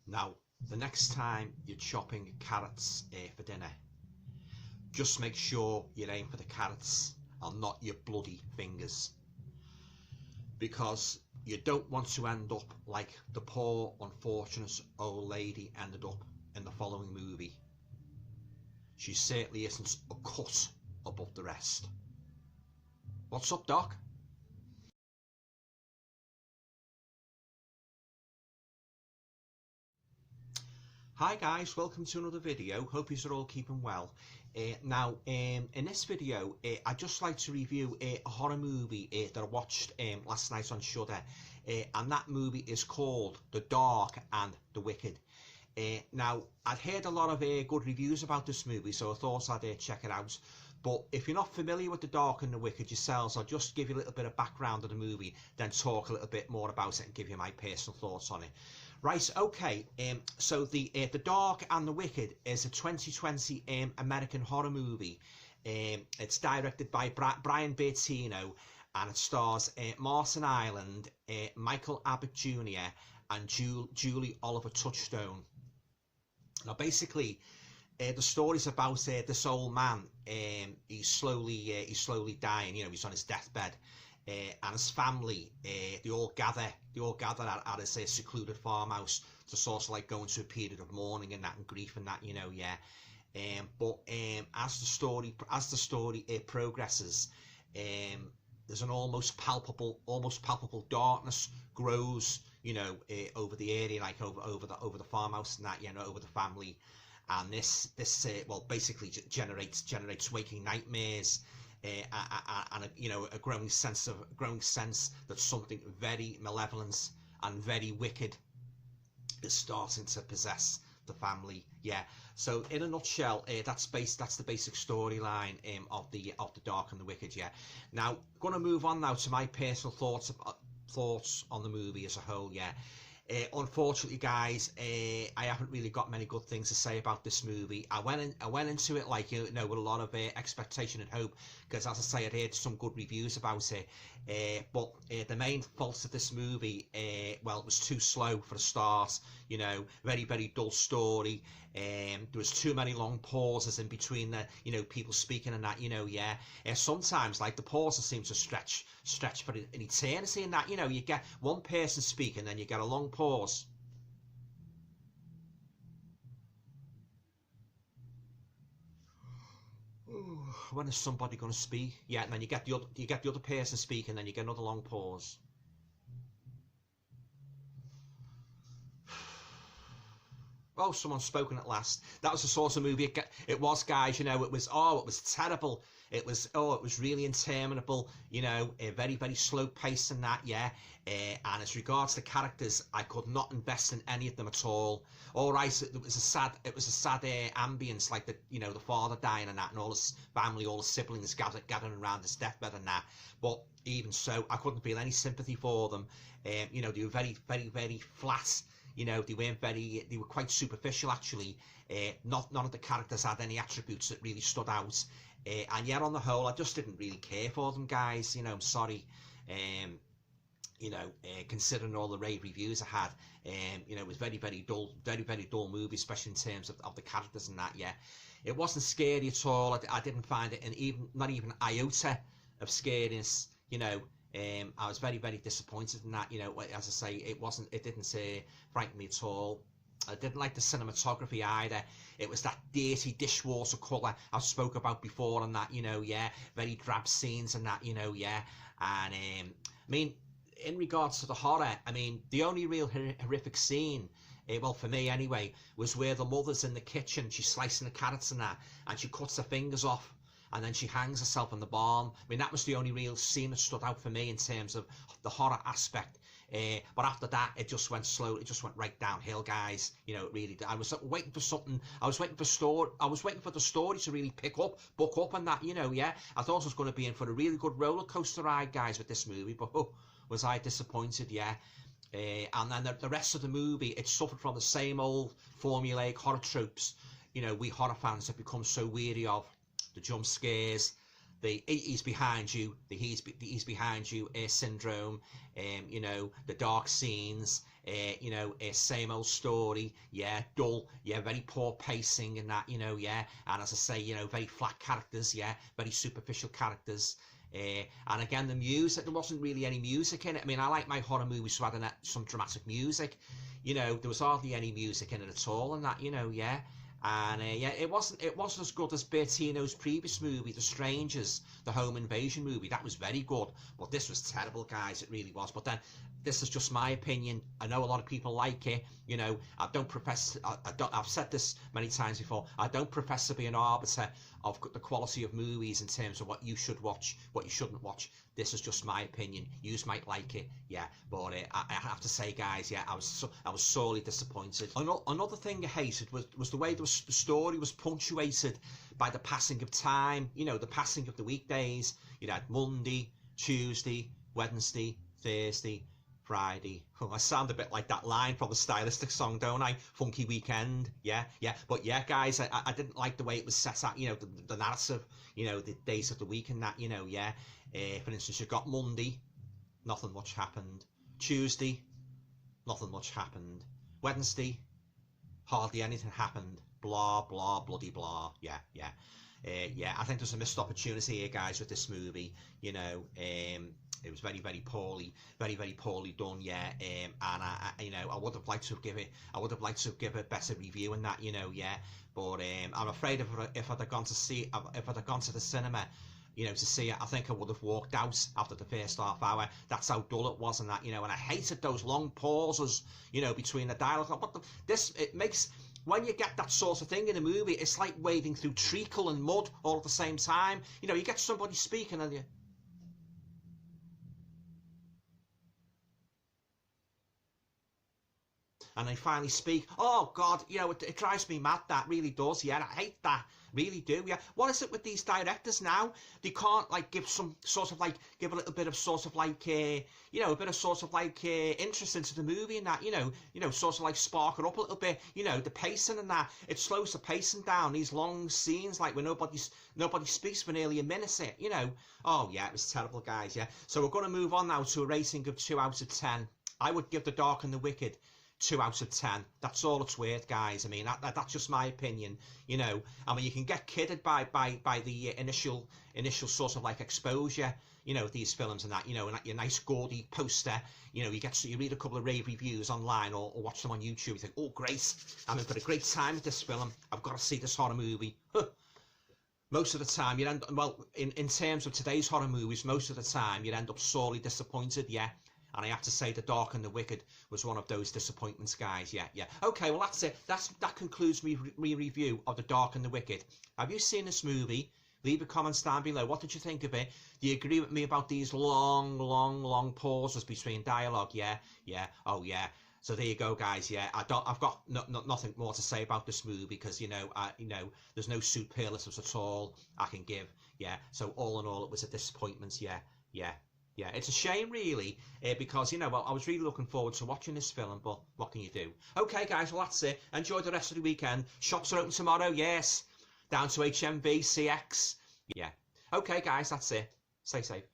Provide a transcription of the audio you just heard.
Now, the next time you're chopping carrots for dinner, just make sure you aim for the carrots and not your bloody fingers, because you don't want to end up like the poor unfortunate old lady ended up in the following movie. She certainly isn't a cut above the rest. What's up, Doc? Hi guys, welcome to another video. Hope you're all keeping well. In this video, I'd just like to review a horror movie that I watched last night on Shudder, and that movie is called The Dark and the Wicked. Now, I'd heard a lot of good reviews about this movie, so I thought I'd check it out. But if you're not familiar with The Dark and the Wicked yourselves, I'll just give you a little bit of background of the movie, then talk a little bit more about it and give you my personal thoughts on it. Right, okay, so the Dark and the Wicked is a 2020 American horror movie. It's directed by Brian Bertino, and it stars Martin Ireland, Michael Abbott Jr. and Julie Oliver Touchstone. Now basically, the story's about this old man. He's slowly dying. You know, he's on his deathbed. And his family, they all gather at his secluded farmhouse to sort of like go into a period of mourning and that, and grief and that, you know, yeah. But as the story progresses, there's an almost palpable darkness grows, you know, over the area, like over the farmhouse and that, you know, over the family, and this well basically generates waking nightmares. And you know, a growing sense that something very malevolent and very wicked is starting to possess the family. Yeah. So in a nutshell, that's the basic storyline of the Dark and the Wicked. Yeah. Now, I'm going to move on now to my personal thoughts on the movie as a whole. Yeah. Unfortunately, guys, I haven't really got many good things to say about this movie. I went into it like, you know, with a lot of expectation and hope, because as I say, I'd heard some good reviews about it. But the main faults of this movie, well, it was too slow for a start. You know, very dull story. There was too many long pauses in between the, you know, people speaking and that, you know, yeah. Sometimes like the pauses seem to stretch for an eternity, and that, you know, you get one person speaking, then you get a long pause. When is somebody going to speak? Yeah, and then you get the other person speaking, then you get another long pause. Oh, someone's spoken at last. That was the sort of movie it was, guys. You know, it was terrible. It was really interminable. You know, very slow pace and that. Yeah. And as regards to characters, I could not invest in any of them at all. All right, it was a sad ambience, like the, you know, the father dying and that, and all his family, all his siblings gathering around his deathbed and that. But even so, I couldn't feel any sympathy for them. You know, they were very flat. You know, they were quite superficial, actually. None of the characters had any attributes that really stood out. And yet, on the whole, I just didn't really care for them, guys. You know, I'm sorry. You know, considering all the rave reviews I had, you know, it was very dull movie, especially in terms of the characters and that, yeah. It wasn't scary at all. I didn't find it not even an iota of scariness, you know. I was very disappointed in that, you know. As I say, it didn't frighten me at all. I didn't like the cinematography either. It was that dirty dishwater colour I've spoke about before and that, you know, yeah. Very drab scenes and that, you know, yeah. And I mean, in regards to the horror, I mean, the only real horrific scene, well, for me anyway, was where the mother's in the kitchen, she's slicing the carrots and that, and she cuts her fingers off, and then she hangs herself in the barn. I mean, that was the only real scene that stood out for me in terms of the horror aspect. But after that, it just went slow. It just went right downhill, guys. You know, it really did. I was waiting for something. I was waiting for the story to really book up and that, you know, yeah. I thought I was going to be in for a really good roller coaster ride, guys, with this movie. But was I disappointed? Yeah. And then the rest of the movie, it suffered from the same old formulaic horror tropes, you know, we horror fans have become so weary of. The jump scares, the he's behind you, the he's behind you syndrome, you know, the dark scenes, You know, same old story, yeah, dull, yeah, very poor pacing and that, you know, yeah, and as I say, you know, very flat characters, yeah, very superficial characters. And again, the music, there wasn't really any music in it. I mean, I like my horror movies who had some dramatic music. You know, there was hardly any music in it at all, and that, you know, yeah. And yeah, it wasn't as good as Bertino's previous movie, The Strangers, the home invasion movie. That was very good, but this was terrible, guys. It really was. But then, this is just my opinion. I know a lot of people like it. You know, I don't profess. I've said this many times before. I don't profess to be an arbiter of the quality of movies in terms of what you should watch, what you shouldn't watch. This is just my opinion. You might like it, yeah. But I have to say, guys, yeah, I was sorely disappointed. Another thing I hated was the way the story was punctuated by the passing of time. You know, the passing of the weekdays. You had Monday, Tuesday, Wednesday, Thursday, Friday. Oh, I sound a bit like that line from the Stylistic song, don't I? Funky Weekend. Yeah, yeah. But yeah, guys, I didn't like the way it was set out, you know, the narrative, you know, the days of the week and that, you know, yeah. For instance, you've got Monday, nothing much happened. Tuesday, nothing much happened. Wednesday, hardly anything happened. Blah, blah, bloody blah. Yeah, yeah. Yeah, I think there's a missed opportunity here, guys, with this movie. You know, it was very, very poorly done. Yeah, and you know, I would have liked to give it a better review and that. You know, yeah. But I'm afraid if I'd have gone to the cinema, you know, to see it, I think I would have walked out after the first half hour. That's how dull it was and that, you know. And I hated those long pauses, you know, between the dialogue. But it makes, when you get that sort of thing in a movie, it's like wading through treacle and mud all at the same time. You know, you get somebody speaking and you... and they finally speak. Oh God, you know, it drives me mad. That really does. Yeah, I hate that. Really do. Yeah. What is it with these directors now? They can't like give some sort of like give a little bit of sort of like you know, a bit of sort of like interest into the movie and that. You know, sort of like spark it up a little bit. You know, the pacing and that. It slows the pacing down. These long scenes like where nobody speaks for nearly a minute. You know. Oh yeah, it was terrible, guys. Yeah. So we're going to move on now to a rating of 2 out of 10. I would give The Dark and the Wicked 2 out of 10. That's all it's worth, guys. I mean, that's just my opinion. You know, I mean, you can get kidded by the initial sort of like exposure, you know, these films and that, you know, and your nice gaudy poster, you know, you read a couple of rave reviews online or watch them on YouTube, you think, oh great, I'm in for a great time with this film, I've got to see this horror movie. Most of the time you end, well, in terms of today's horror movies, most of the time you end up sorely disappointed, yeah. And I have to say, The Dark and the Wicked was one of those disappointments, guys. Yeah, yeah. Okay, well, that's it. That concludes my review of The Dark and the Wicked. Have you seen this movie? Leave a comment down below. What did you think of it? Do you agree with me about these long pauses between dialogue? Yeah, yeah. Oh, yeah. So there you go, guys. Yeah, I've got nothing more to say about this movie because you know, there's no superlatives at all I can give. Yeah. So all in all, it was a disappointment. Yeah, yeah. Yeah, it's a shame, really, because, you know, well, I was really looking forward to watching this film, but what can you do? Okay, guys, well, that's it. Enjoy the rest of the weekend. Shops are open tomorrow, yes. Down to HMV, CX. Yeah. Okay, guys, that's it. Stay safe.